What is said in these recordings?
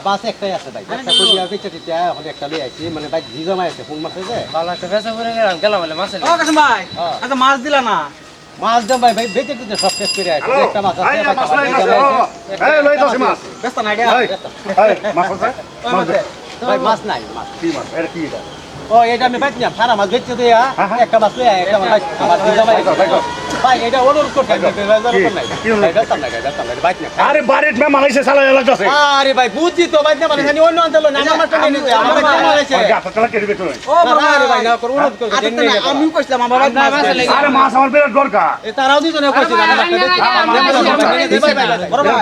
পাঁচ একটাই আছে ভাই একটা কইয়া বেচে দিতে এখন একটা লই আইছি মানে ভাই জি জমা আছে কোন মাছ আছে ভালো একটা বেচা করে গেলাম বলে মাছ ও কাসম ভাই আচ্ছা মাছ দিলা না মাছ দাম ভাই ভাই বেচে দিতে সব শেষ করে আইছি একটা মাছ আছে এই লই দাও মাছ ব্যস্ত না গে এই মাছ আছে ভাই মাছ নাই মাছ কি মাছ এটা কি এটা ও এটা আমি বাইক নিলাম সারা মাছ বেচে দিয়া একটা মাছ লই একটা মাছ আমার জি জমা ভাই এটা অনুরোধ করতে আরে বাড়ির মে মালাইছে সালা লাগতাছে আরে ভাই বুঝছি তো ভাই না মানে জানি অন্য অঞ্চল না আমার মাছটা নিয়ে নিতে আমার ভাই মালাইছে গাছটা চালা কেটে বেটো ও আরে ভাই না করুন অনুরোধ করতে আমি কইছিলাম আমার ভাই মাছ আরে মাছ আমার বের দরকার এ তারাও দিছনে কইছিল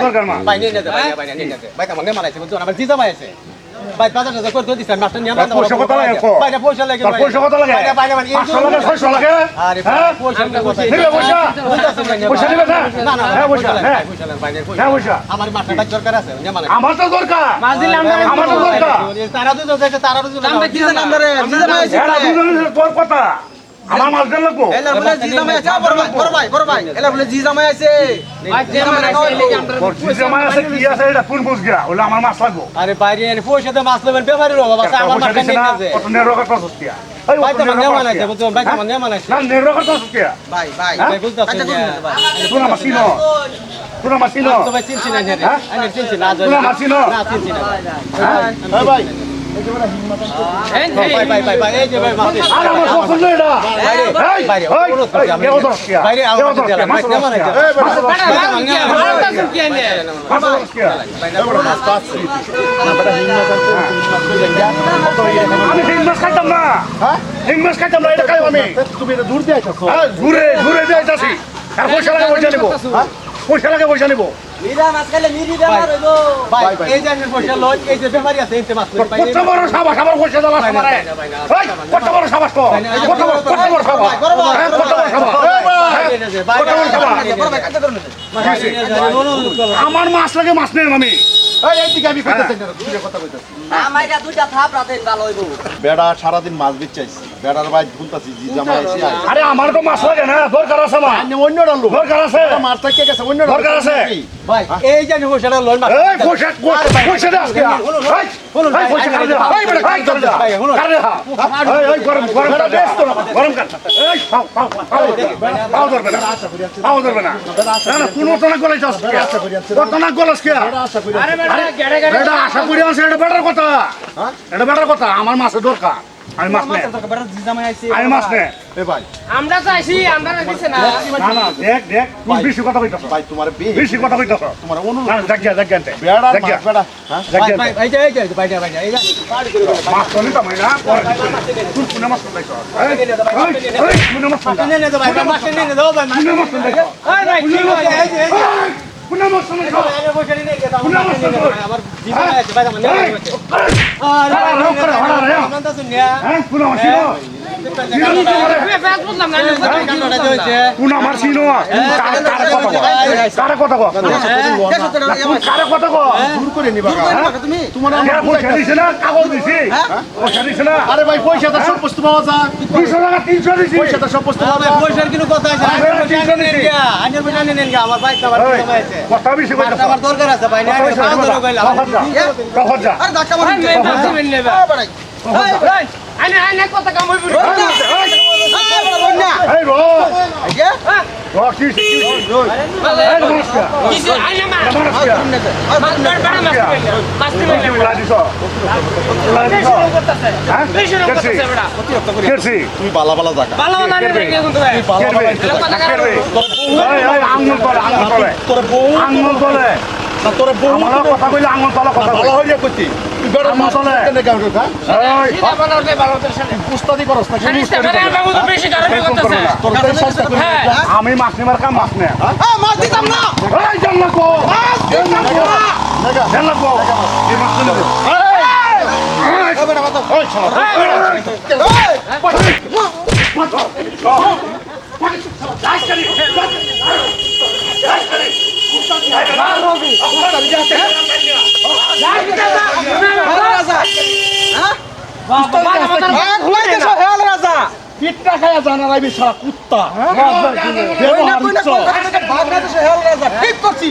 দরকার মা ভাই নিয়ে নিতে ভাই নিয়ে নিতে ভাই কেমন মালাইছে বুঝছো আমার জি জমা আছে ভাই 5000 করে দিছেন মাছটা নিয়ে আমরা পয়সা কত লাগে ভাই পয়সা লাগে ভাই পয়সা কত লাগে ভাই ভাই 500 লাগে 600 লাগে আরে পয়সা কথা নিবে পয়সা পয়সা নিবে না না হ্যাঁ পয়সা হ্যাঁ হ্যাঁ পয়সা আমার মাছটা দরকার আছে নিয়ে মানে আমার তো দরকার মাছ দিলে আমার তো দরকার তারা দুটো দেখে তারা দুটো আমরা কি জানা আমরা জিজামা আছে এরা দুজনের তোর কথা আমার মাছ দেন লাগবো এলা বলে জিজামা আছে বড় ভাই এলা বলে জিজামা আছে জিজামা আছে কি আছে এটা কোন বুঝ গিয়া ওলা আমার মাছ লাগবো আরে বাইরে এনে পয়সা তো মাছ নেবেন ব্যাপারই রো বাবা আমার মাছটা নিয়ে যাবে কত নেরো কত সস্তিয়া ভাই তো মানে মানাইছে বুঝছো ভাই তো মানে মানাইছে না নেরো কত সস্তিয়া ভাই ভাই বুঝতাছেন তোরা মাছিনো তোরা মাছিনো তো ভাই চিনছি না জানি আমি চিনছি না তোরা মাছিনো না চিনছি না হ্যাঁ ভাই ভাই এই যে ভাই মাছ আরে আমার পছন্দ এটা বাইরে অনুরোধ করছি আমি বাইরে আমার দিলাম মাছ না মানাইছে আমি হিংমাস খাইতাম না হিংমাস খাইতাম না এটা খাই আমি তুমি এটা দূর দিয়ে আইছো ঘুরে ঘুরে দিয়ে যাচ্ছি আর পয়সা লাগে পয়সা নেবো পয়সা লাগে পয়সা নেবো মিরা মাছ খাইলে মিরি বেমার হইবো ভাই এই যে পয়সা লই এই যে ব্যাপারী আছে এই মাছ কত বড় সাবাস আমার পয়সা দেওয়া আমারে কত বড় সাবাস তো কত বড় সাবাস কত বড় সাবাস আমার মাছ লাগে মাছ নেই আমি আমাইরা দুইটা থাপ রাতে ভালো হইবো বেড়া সারাদিন মাছ বেচাইছি বেড়ার ভাই ভুলতাছি জি জামা এসে আরে আমার তো মাছ লাগে না দরকার আছে আমার অন্যটা লোক দরকার আছে মাছটা কে গেছে অন্য দরকার আছে ভাই এই যে পয়সাটা লই মাছ এই পয়সা পয়সা দে আজকে শুনুন এই পয়সা কাটে এই বেটা কাট দে ভাই শুনুন কাটে এই গরম গরম কাট গরম কাট এই পাও ধরবে না পাও ধরবে না না কোনো তো না গলাইছ কত না গলাস কে আরে বেটা গেড়ে গেড়ে এটা আশা করি আছে এটা বেটার কথা এটা বেটার কথা আমার মাছের দরকার আমি মাছ নে জিজামা আছে আমি মাছ নে এ ভাই আমরা চাইছি আমরা দিছে না না না দেখ দেখ তুমি বেশি কথা কইতাছ ভাই তোমার বেশি কথা কইতাছ তোমার অনুরোধ না জায়গা জায়গা আনতে বেড়া মাছ বেড়া হ্যাঁ ভাই ভাই এই যে ভাই এই যে মাছ তো নিতাম না তুই কোন মাছ খাইছ এই কোন মাছ খাইছ নিয়ে নে ভাই মাছ নিয়ে নে দাও ভাই মাছ কোন মাছ খাইছ এই ভাই কি হচ্ছে এই যে কোন মাছ খাইছ আরে পয়সা নিয়ে নে আমার জীবন আছে ভাই আমার নিয়ে আছে আরে আমরা তো শুনিয়া হ্যাঁ কোন মাছ ছিল ব্যাস বুঝলাম না কোন মাছ ছিল কার কথা কো কার কথা কো দূর করে নিবা তুমি তোমার পয়সা দিছ না কাগজ দিছি পয়সা দিছ না আরে ভাই পয়সাটা সব বস্তু পাওয়া যায় 200 টাকা 300 দিছি পয়সাটা সব বস্তু পাওয়া যায় পয়সার কোনো কথা আছে আনের পয়সা নিয়ে নেন আমার ভাই আমার সময় আছে কথা বেশি কইতাছ আমার দরকার আছে ভাই না আমি খাওয়া দাওয়া কইলাম কখন যা আরে ধাক্কা মারি আনে আনে কত কাম হইব এই রো রো কি কিছু আনে মা মাছ বেড়া মাছ দিবেন বেশি করতেছে বেড়া কেছি তুমি বালা বালা জায়গা ভালো না রে কিন্তু ভাই আঙুল তোলে আঙুল তোলে তোর বউ আঙুল তোলে না তোর বউ আমার কথা কইলে আঙুল তোলা কথা ভালো হইয়া কইতি তুই বেড়া মাছ চলে। কেনে গাও কা এই এটা বানাতে ভালো করতেছে উস্তাদি করস না খানিস বেড়া বাবু তো বেশি কারণ করতেছে তোর কাছে সস্তা করে হ্যাঁ আমি মাছ নেবার কাম মাছ নে মাছ দিতাম না এই জানলা কো জানলা কো এই মাছ তুলে দে এই বেড়া মাথা ওই ছাড়া পিটটা খায়া জানা রাইবি সারা কুত্তা বাংলাদেশে হেল রাজা ঠিক করছি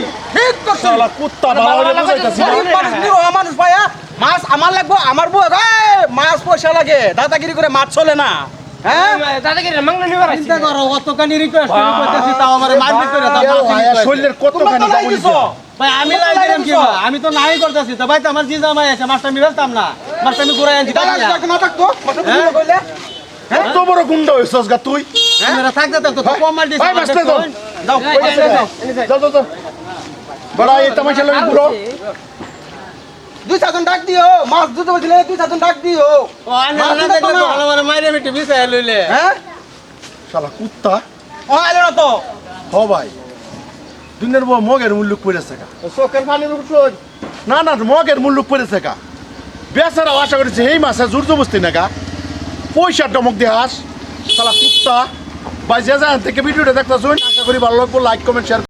শালা কুত্তা ভালো হইলে বুঝাইতাছি না। গরিব মানুষ নিরীহ মানুষ ভাইয়া মাছ আমার লাগবো আমার বউ মাছ পয়সা লাগে দাদাগিরি করে মাছ চলে না হ্যাঁ দাদাকে মাংনা নিবার চিন্তা করো অতখানি রিকোয়েস্ট করতেছি তাও আমার মারপিট করে দাও এ ভাই, শরীরের তোমরা কতখানি তো লাই দিছো ভাই আমি লাই দিলাম কি ভাই? আমি তো নাই করতেছি তো ভাই তো আমার জি জামাই আছে মাছটা আমি বেচতাম না মাছটা আমি ঘুরাই আনছি দাদা যদি না থাকতো মাথা তুলে কইলে এত বড় গুন্ডা হইছস গা তুই আমরা থাকতে তো কম মার দিছি ভাই মাছটা দাও দাও যাও যাও যাও বড় এই তামাশা লাগি পুরো দুই সাজন ডাক দিও মাছ দুটো বলছিলে দুই সাজন ডাক দিও ও আনে না দেখলে তো ভালো ভালো মাইরে মিটি বিছাই লইলে হ্যাঁ শালা কুত্তা ও আইলো না তো হ ভাই দুনিয়ার বউ মগের মূল্য পড়েছে কা চোখের পানির উপর না না মগের মূল্য পড়েছে কা বেচারা আশা করেছে এই মাসে জোর জবস্তি না কা পয়সার ডমক দিয়ে হাস শালা কুত্তা ভাই যে থেকে ভিডিওটা দেখতে আশা করি ভালো লাগবো লাইক কমেন্ট শেয়ার